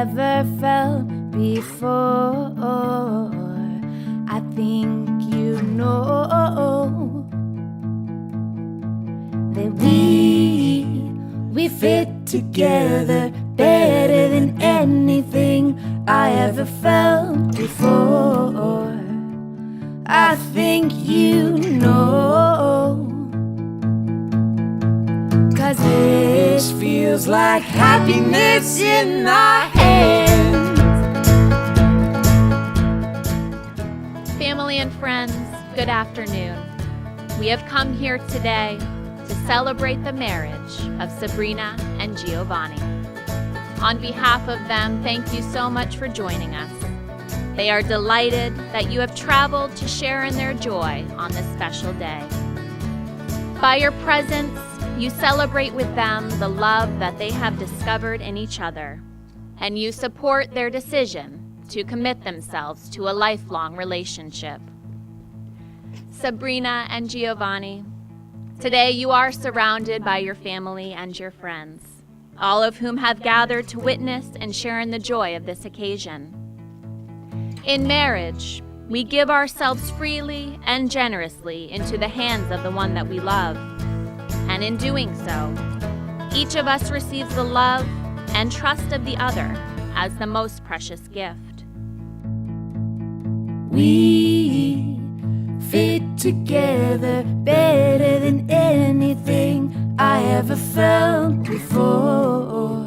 ever felt before. I think you know that we fit together better than anything I ever felt before. I think you know, 'cause this feels like happiness in our hands. Family and friends, good afternoon. We have come here today to celebrate the marriage of Sabrina and Giovanni. On behalf of them, thank you so much for joining us. They are delighted that you have traveled to share in their joy on this special day. By your presence, you celebrate with them the love that they have discovered in each other, and you support their decision to commit themselves to a lifelong relationship. Sabrina and Giovanni, today you are surrounded by your family and your friends, all of whom have gathered to witness and share in the joy of this occasion. In marriage, we give ourselves freely and generously into the hands of the one that we love. And in doing so, each of us receives the love and trust of the other as the most precious gift. We fit together better than anything I ever felt before.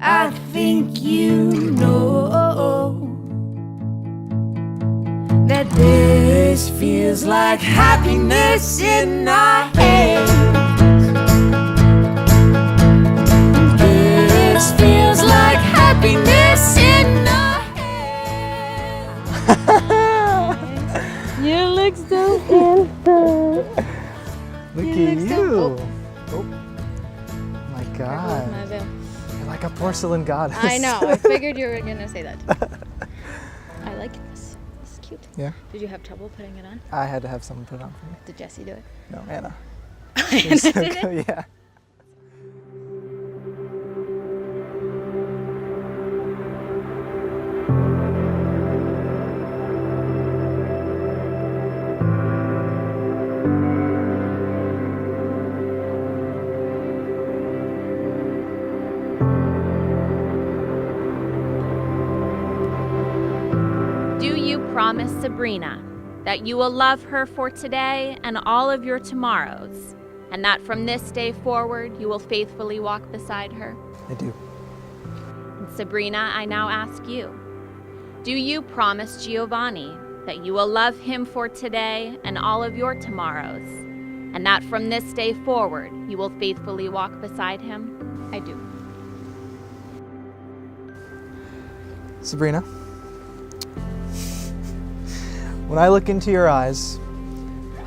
I think you know that this feels like happiness in our hands. This feels like happiness in our hands. You look so handsome. Look You at look you. so- Oh my There goes God. my veil. You're like a porcelain goddess. I know. I figured you were gonna say that. I like this. This is cute. Yeah. Did you have trouble putting it on? I had to have someone put it on for me. Did Jesse do it? No, Anna. Anna did it? Yeah. Do you promise Sabrina that you will love her for today and all of your tomorrows, and that from this day forward you will faithfully walk beside her? I do. And Sabrina, I now ask you, do you promise Giovanni that you will love him for today and all of your tomorrows, and that from this day forward you will faithfully walk beside him? I do. Sabrina, when I look into your eyes,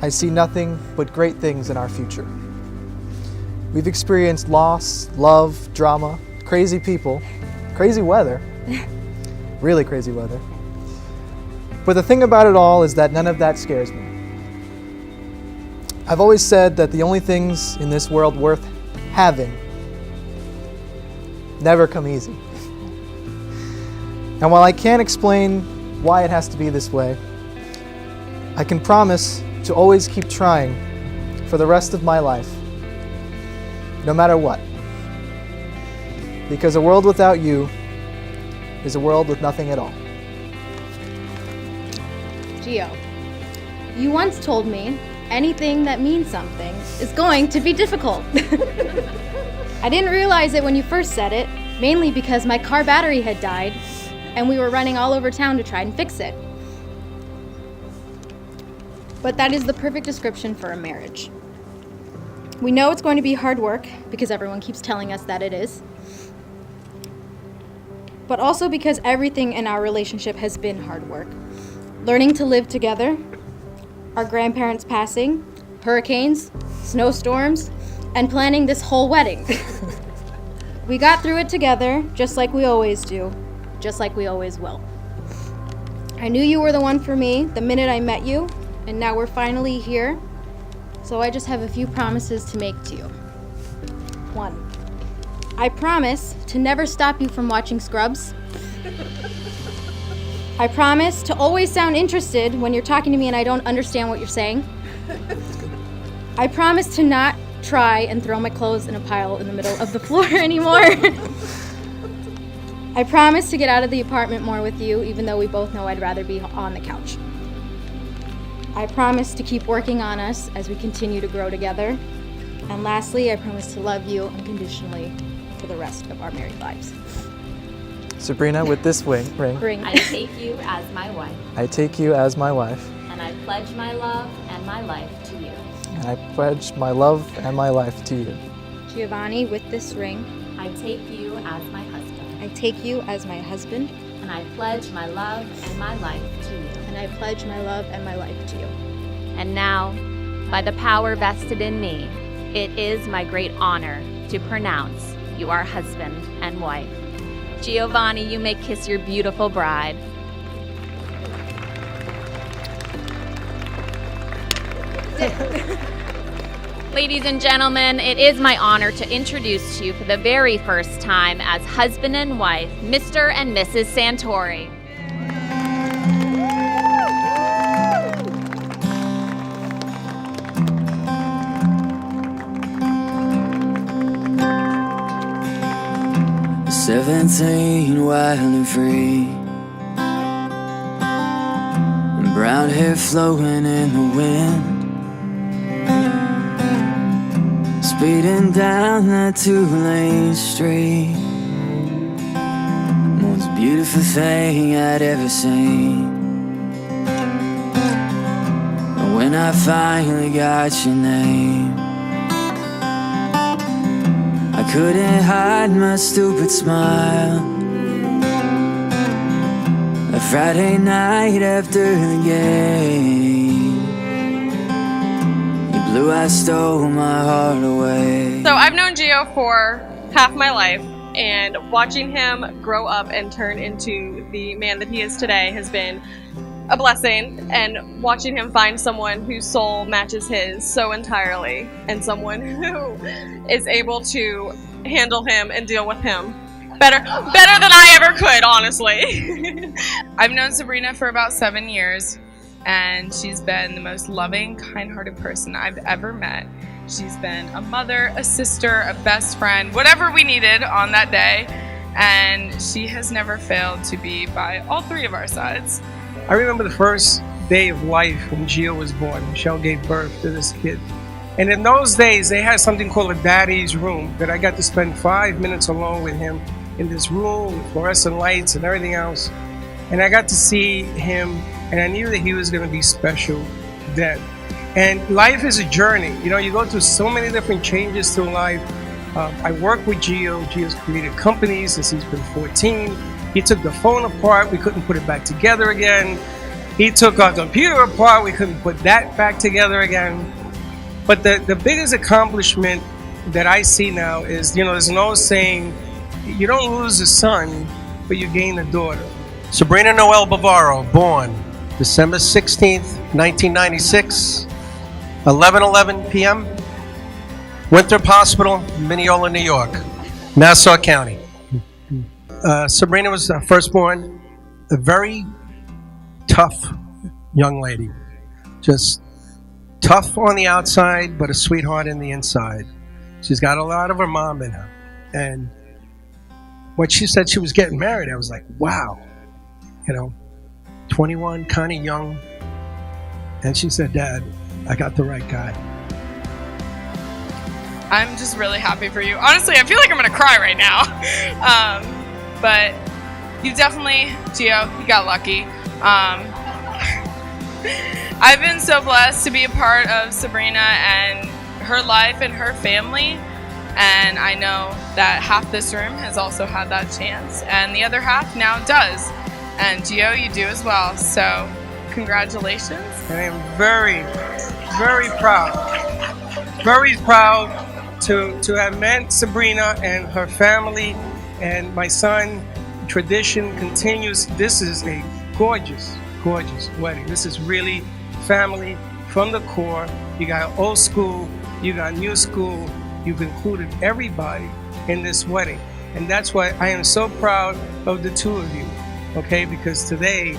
I see nothing but great things in our future. We've experienced loss, love, drama, crazy people, crazy weather, really crazy weather. But the thing about it all is that none of that scares me. I've always said that the only things in this world worth having never come easy. And while I can't explain why it has to be this way, I can promise to always keep trying for the rest of my life, no matter what. Because a world without you is a world with nothing at all. Gio, you once told me anything that means something is going to be difficult. I didn't realize it when you first said it, mainly because my car battery had died and we were running all over town to try and fix it. But that is the perfect description for a marriage. We know it's going to be hard work because everyone keeps telling us that it is. But also because everything in our relationship has been hard work. Learning to live together, our grandparents passing, hurricanes, snowstorms, and planning this whole wedding. We got through it together, just like we always do, just like we always will. I knew you were the one for me the minute I met you, and now we're finally here. So I just have a few promises to make to you. 1, I promise to never stop you from watching Scrubs. I promise to always sound interested when you're talking to me and I don't understand what you're saying. I promise to not try and throw my clothes in a pile in the middle of the floor anymore. I promise to get out of the apartment more with you, even though we both know I'd rather be on the couch. I promise to keep working on us as we continue to grow together. And lastly, I promise to love you unconditionally for the rest of our married lives. Sabrina, with this ring, I take you as my wife, I take you as my wife, and I pledge my love and my life to you. and I pledge my love and my life to you. Giovanni, with this ring, I take you as my husband, I take you as my husband, and I pledge my love and my life to you. and I pledge my love and my life to you. And now, by the power vested in me, it is my great honor to pronounce you are husband and wife. Giovanni, you may kiss your beautiful bride. Ladies and gentlemen, it is my honor to introduce to you for the very first time as husband and wife, Mr. and Mrs. Santori. "17, wild and free, and brown hair flowing in the wind, speeding down that two-lane street, most beautiful thing I'd ever seen. And when I finally got your name, I couldn't hide my stupid smile. A Friday night after the game, your blue eyes stole my heart away." So I've known Gio for half my life, and watching him grow up and turn into the man that he is today has been a blessing, and watching him find someone whose soul matches his so entirely, and someone who is able to handle him and deal with him better than I ever could, honestly. I've known Sabrina for about 7 years, and she's been the most loving, kind-hearted person I've ever met. She's been a mother, a sister, a best friend, whatever we needed on that day, and she has never failed to be by all three of our sides. I remember the first day of life when Gio was born. Michelle gave birth to this kid. And in those days, they had something called a daddy's room that I got to spend 5 minutes alone with him in this room with fluorescent lights and everything else. And I got to see him, and I knew that he was going to be special then. And life is a journey. You know, you go through so many different changes through life. I work with Gio. Gio's created companies since he's been 14. He took the phone apart. We couldn't put it back together again. He took our computer apart. We couldn't put that back together again. But the biggest accomplishment that I see now is, you know, there's an old saying, you don't lose a son, but you gain a daughter. Sabrina Noel Bavaro, born December 16th, 1996, 11:11 p.m., Winthrop Hospital, Mineola, New York, Nassau County. Sabrina was firstborn, a very tough young lady, just tough on the outside, but a sweetheart in the inside. She's got a lot of her mom in her. And when she said she was getting married, I was like, wow, you know, 21, kind of young. And she said, Dad, I got the right guy. I'm just really happy for you. Honestly, I feel like I'm gonna cry right now. But you definitely, Gio, you got lucky. I've been so blessed to be a part of Sabrina and her life and her family. And I know that half this room has also had that chance, and the other half now does. And Gio, you do as well. So congratulations. And I am very, very proud to have met Sabrina and her family and my son. Tradition continues. This is a gorgeous, gorgeous wedding. This is really family from the core. You got old school, you got new school. You've included everybody in this wedding. And that's why I am so proud of the two of you, okay? Because today,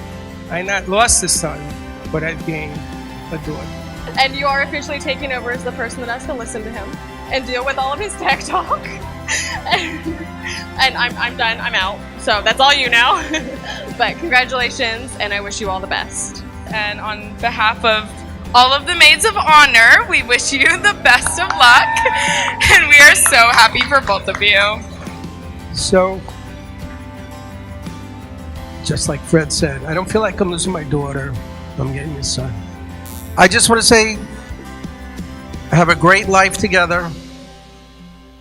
I not lost a son, but I've gained a daughter. And you are officially taking over as the person that has to listen to him and deal with all of his tech talk. and I'm done. I'm out. So that's all you now. But congratulations, and I wish you all the best. And on behalf of all of the maids of honor, we wish you the best of luck. And we are so happy for both of you. So, just like Fred said, I don't feel like I'm losing my daughter. I'm getting a son. I just want to say, have a great life together.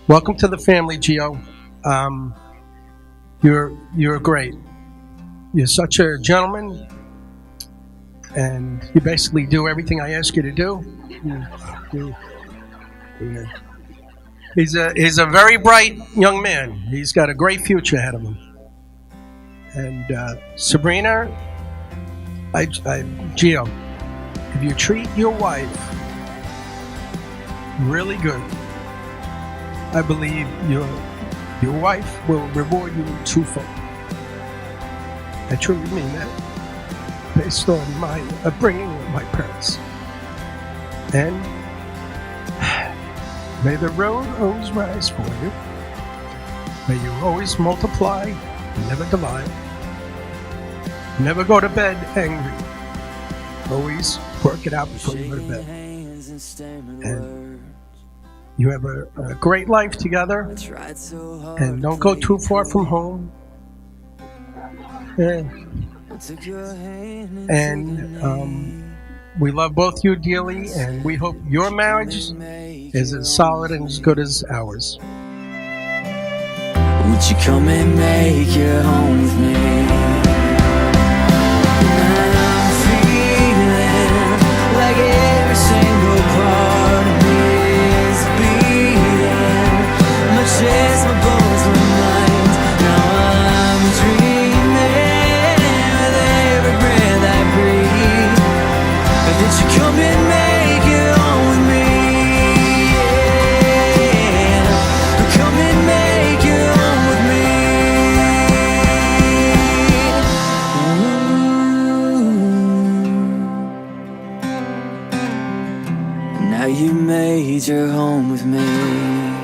Welcome to the family, Gio. You're great. You're such a gentleman, and you basically do everything I ask you to do. He's a very bright young man. He's got a great future ahead of him. And Sabrina, Gio, if you treat your wife really good, I believe your wife will reward you twofold. I truly mean that, based on my upbringing with my parents. And may the road always rise for you. May you always multiply and never divide. Never go to bed angry. Always work it out before you go to bed. And you have a great life together. And don't go too far from home. And we love both you dearly, and we hope your marriage is as solid and as good as ours. Would you come and make your home with me? I'm feeling like every single part of me is beating. My chest, my bones, my mind. Now I'm dreaming with every breath I breathe. Did you come and make it home with me? Yeah. Come and make it home with me. Ooh. Now you made your home with me.